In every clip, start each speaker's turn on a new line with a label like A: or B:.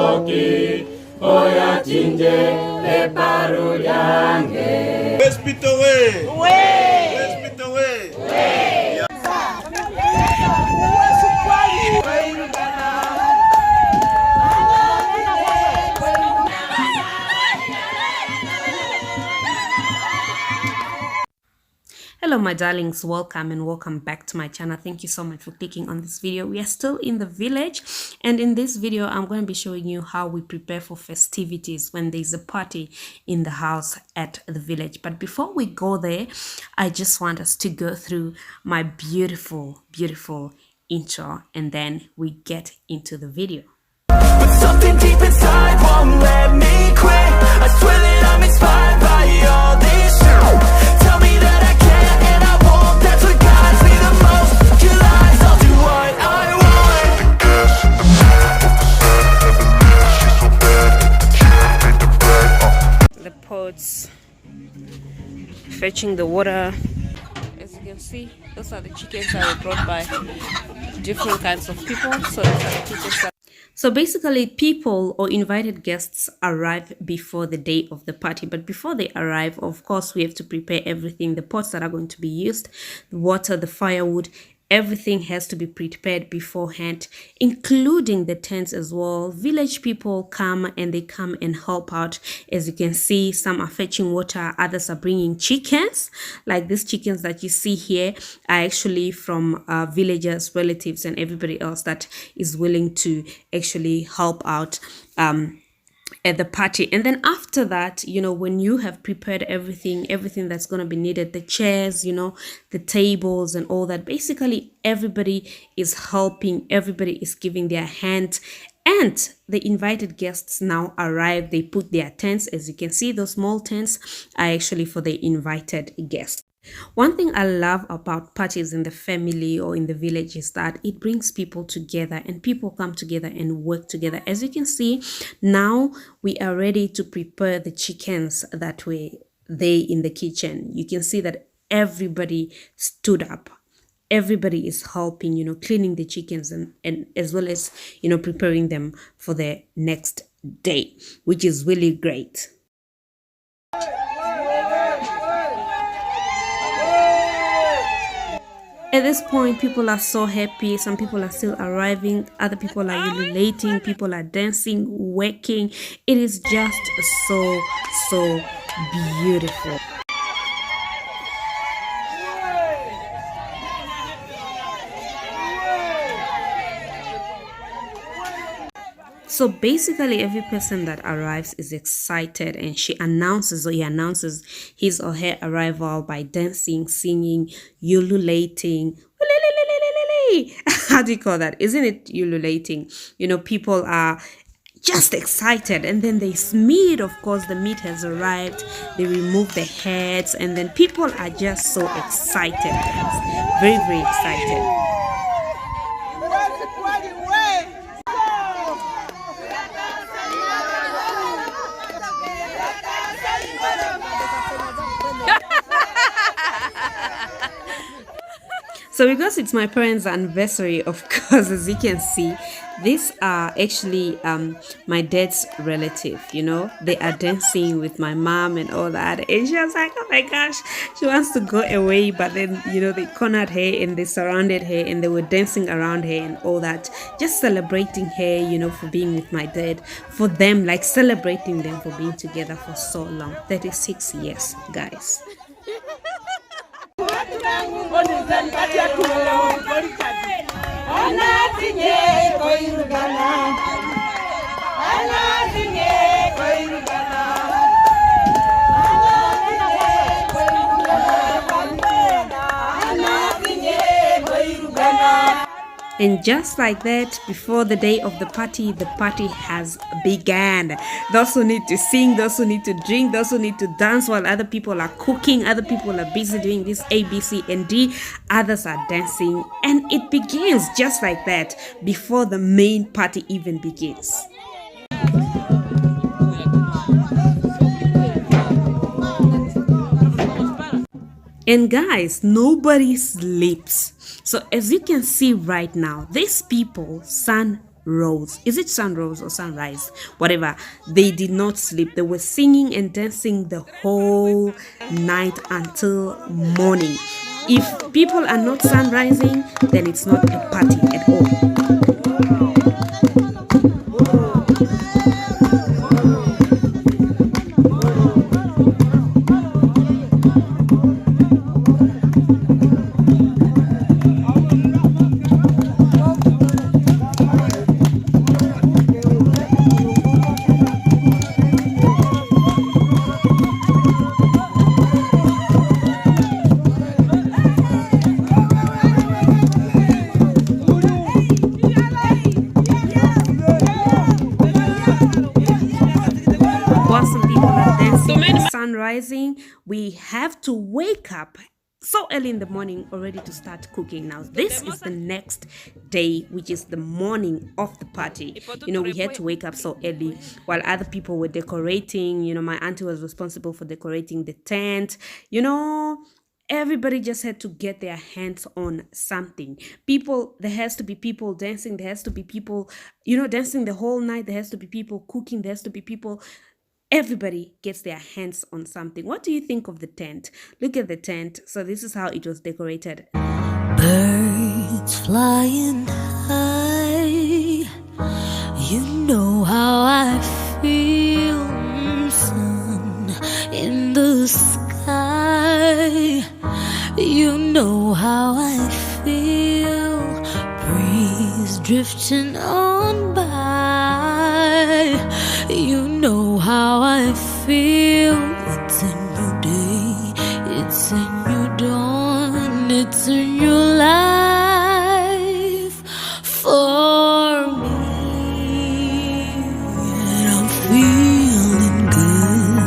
A: koki oya tinje le paru yange.
B: Let's beat away. Let's beat away.
C: Hello my darlings, welcome and welcome back to my channel. Thank you so much for clicking on this video. We are still in the village, and in this video I'm going to be showing you how we prepare for festivities when there's a party in the house at the village. But before we go there, I just want us to go through my beautiful intro, and then we get into the video.
D: But something deep inside won't let me quit. I swear that I'm inspired by all this shit. Tell me that I can and I won't. That's what guides me the most. Your lies, I'll do what I
C: want. The pots, fetching the water. As you can see, those are the chickens that were brought by different kinds of people. So those are the chickens that So basically, people or invited guests arrive before the day of the party. But before they arrive, of course, we have to prepare everything. The pots that are going to be used, the water, the firewood, everything has to be prepared beforehand, including the tents as well. Village people come and they come and help out. As you can see, some are fetching water, others are bringing chickens. Like these chickens that you see here are actually from villagers, relatives, and everybody else that is willing to actually help out at the party. And then after that, you know, when you have prepared everything that's going to be needed, the chairs, you know, the tables and all that, basically everybody is helping, everybody is giving their hand. And the invited guests now arrive. They put their tents. As you can see, those small tents are actually for the invited guests. One thing I love about parties in the family or in the village is that it brings people together, and people come together and work together. As you can see, now we are ready to prepare the chickens that were there in the kitchen. You can see that everybody stood up. Everybody is helping, you know, cleaning the chickens and as well as, you know, preparing them for the next day, which is really great. At this point, people are so happy. Some people are still arriving. Other people are ululating. People are dancing, working. It is just so beautiful. So basically, every person that arrives is excited, and he announces his or her arrival by dancing, singing, ululating. How do you call that? Isn't it ululating? You know, people are just excited, and then they meat, of course, the meat has arrived. They remove the heads, and then people are just so excited, guys. Very excited. So because it's my parents' anniversary, of course, as you can see, these are actually my dad's relative, you know. They are dancing with my mom and all that. And she was like, oh my gosh, she wants to go away. But then, you know, they cornered her and they surrounded her and they were dancing around her and all that. Just celebrating her, you know, for being with my dad. For them, like celebrating them for being together for so long. 36 years, guys. And just like that, before the day of the party has begun. Those who need to sing, those who need to drink, those who need to dance while other people are cooking, other people are busy doing this A, B, C, and D, others are dancing. And it begins just like that before the main party even begins. And guys, nobody sleeps. So as you can see right now, these people, sun rose. Is it sunrose or sunrise? Whatever. They did not sleep. They were singing and dancing the whole night until morning. If people are not sunrising, then it's not a party at all. Rising, we have to wake up so early in the morning already to start cooking. Now this is the next day, which is the morning of the party. You know, we had to wake up so early while other people were decorating. You know, my auntie was responsible for decorating the tent. You know, everybody just had to get their hands on something. People, there has to be people dancing, there has to be people, you know, dancing the whole night, there has to be people cooking, there has to be people. Everybody gets their hands on something. What do you think of the tent? Look at the tent. So this is how it was decorated.
E: Birds flying high, you know how I feel. Sun in the sky, you know how I feel. Breeze drifting on by, you know how I feel. It's a new day, it's a new dawn, it's a new life for me, and I'm feeling good.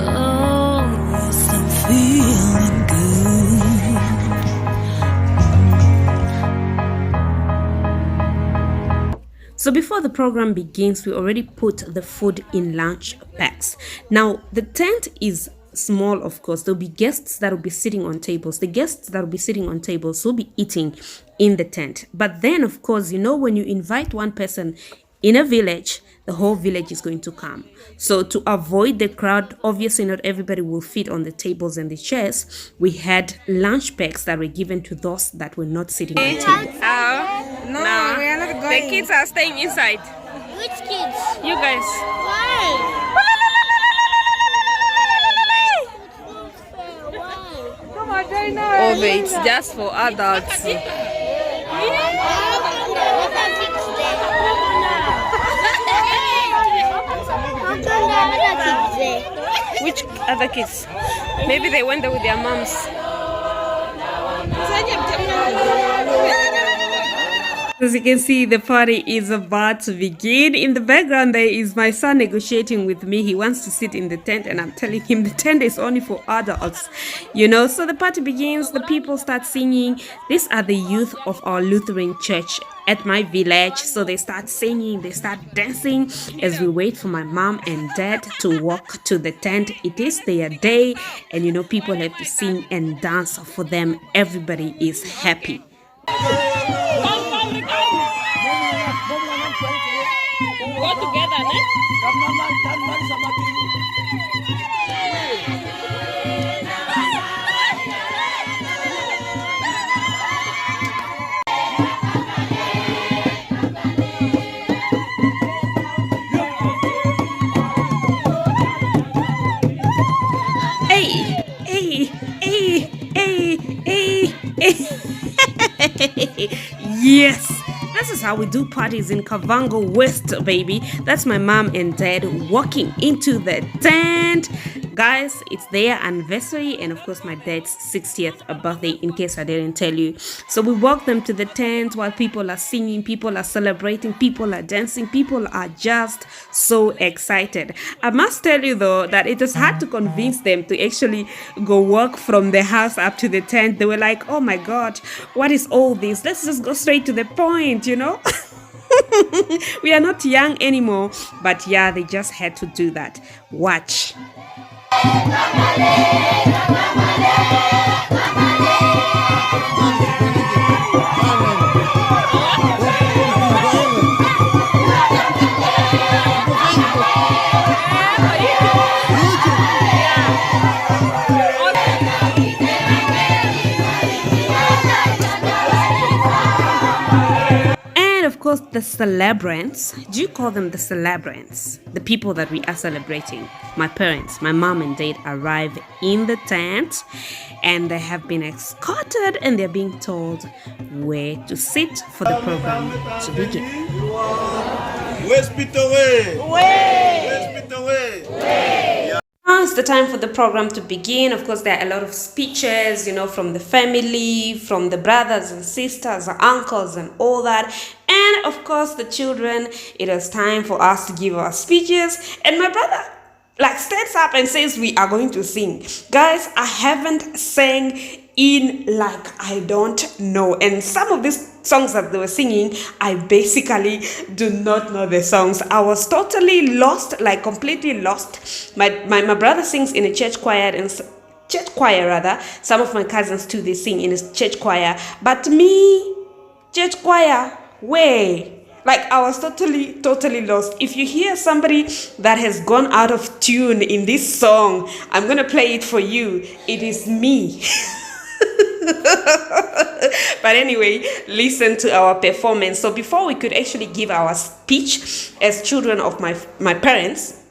E: Oh, yes, I'm feeling good.
C: So before the program begins, we already put the food in lunch packs. Now, the tent is small, of course. There'll be guests that will be sitting on tables. The guests that will be sitting on tables will be eating in the tent. But then, of course, you know, when you invite one person in a village, the whole village is going to come. So to avoid the crowd, obviously not everybody will fit on the tables and the chairs. We had lunch packs that were given to those that were not sitting on tables.
F: No, we are not going. The kids are staying inside.
G: Which kids?
F: You guys.
G: Why?
F: Oh, wait, it's just for adults. Which other kids? Maybe they went there with their moms.
C: As you can see, the party is about to begin. In the background there is my son negotiating with me. He wants to sit in the tent and I'm telling him the tent is only for adults, you know. So the party begins, the people start singing. These are the youth of our Lutheran church at my village. So they start singing, they start dancing as we wait for my mom and dad to walk to the tent. It is their day and you know, people have to sing and dance for them. Everybody is happy.
F: Go together, ne?
C: Yes, this is how we do parties in Kavango West, baby. That's my mom and dad walking into the tent. Guys, it's their anniversary and of course my dad's 60th birthday, in case I didn't tell you. So we walk them to the tent while people are singing, people are celebrating, people are dancing, people are just so excited. I must tell you though that it was hard to convince them to actually go walk from the house up to the tent. They were like, oh my God, what is all this? Let's just go straight to the point, you know. We are not young anymore, but yeah, they just had to do that. Watch.
G: Kamale, kamale, kamale.
C: course, the celebrants. Do you call them the celebrants? The people that we are celebrating. My parents, my mom and dad arrive in the tent and they have been escorted and they're being told where to sit for the program to begin.
B: Where's Peter Way? Where's Peter Way?
C: Now it's the time for the program to begin. Of course, there are a lot of speeches, from the family, from the brothers and sisters, uncles and all that. And of course, the children, it is time for us to give our speeches. And my brother stands up and says, we are going to sing. Guys, I haven't sang in I don't know. And some of these songs that they were singing, I basically do not know the songs. I was totally lost, completely lost. My brother sings in a church choir, some of my cousins too, they sing in a church choir. But me, church choir, way. I was totally lost. If you hear somebody that has gone out of tune in this song, I'm going to play it for you. It is me. But anyway, listen to our performance. So before we could actually give our speech as children of my parents,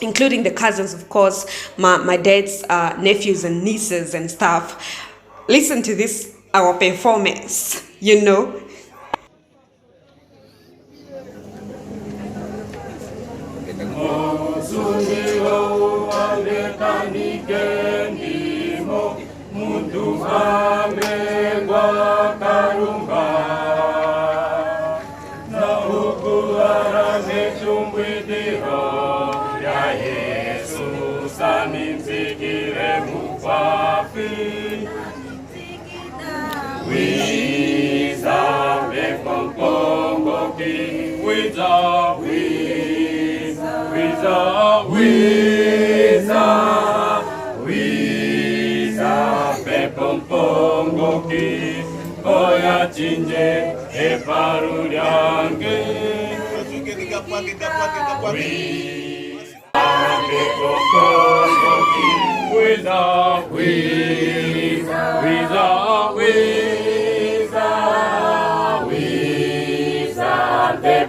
C: including the cousins, of course, my dad's nephews and nieces and stuff, listen to this, our performance,
A: Mundu amengwa karumba na ukuara mechumbwidiro ya Yesu sanimzikire mukwafi wiza mekongkongoki wiza Pompongoki oya chinje e parulyange Pompongoki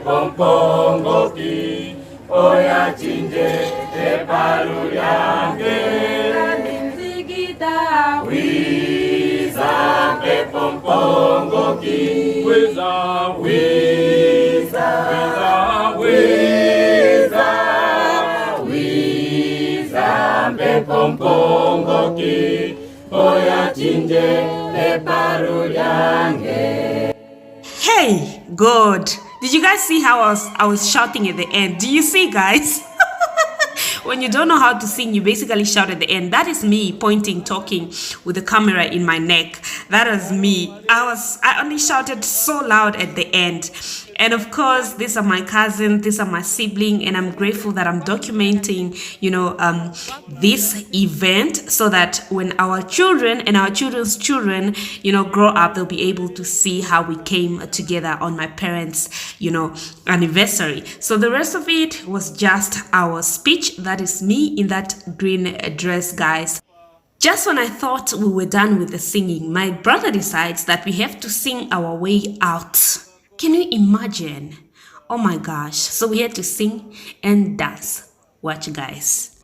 A: Pompongoki oya chinje e parulyange Pompongoki, Pompongoki, oya chinje e parulyange.
C: Hey, God, did you guys see how I was shouting at the end? Do you see, guys? When you don't know how to sing, you basically shout at the end. That is me pointing, talking with the camera in my neck. That is me. I only shouted so loud at the end. And of course, these are my cousins, these are my siblings, and I'm grateful that I'm documenting, this event so that when our children and our children's children, grow up, they'll be able to see how we came together on my parents', anniversary. So the rest of it was just our speech. That is me in that green dress, guys. Just when I thought we were done with the singing, my brother decides that we have to sing our way out. Can you imagine? Oh my gosh. So we had to sing and dance. Watch, guys.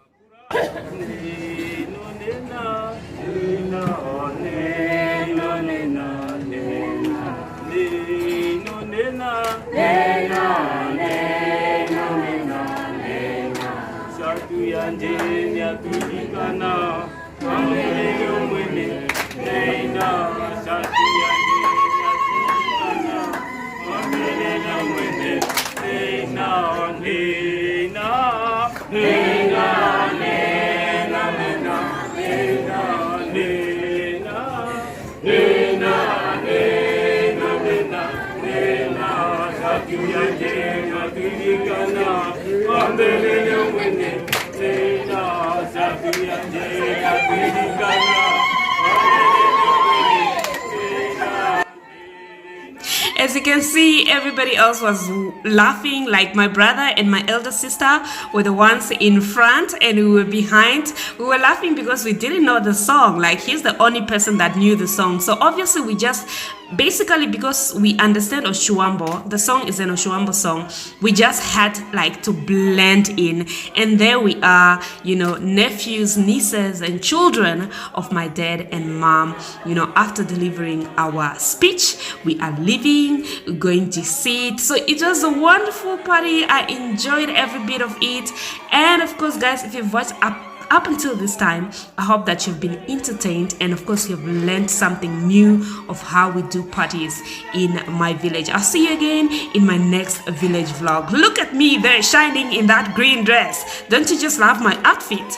C: As you can see, everybody else was laughing. Like my brother and my elder sister were the ones in front and we were behind. We were laughing because we didn't know the song. Like he's the only person that knew the song. So obviously we just basically, because we understand Oshuambo, the song is an Oshuambo song, we just had like to blend in. And there we are, you know, nephews, nieces and children of my dad and mom. You know, after delivering our speech, we are leaving, going to sit. So it was a wonderful party. I enjoyed every bit of it. And of course, guys, if you've watched up until this time, I hope that you've been entertained and of course you've learned something new of how we do parties in my village. I'll see you again in my next village vlog. Look at me there shining in that green dress. Don't you just love my outfit?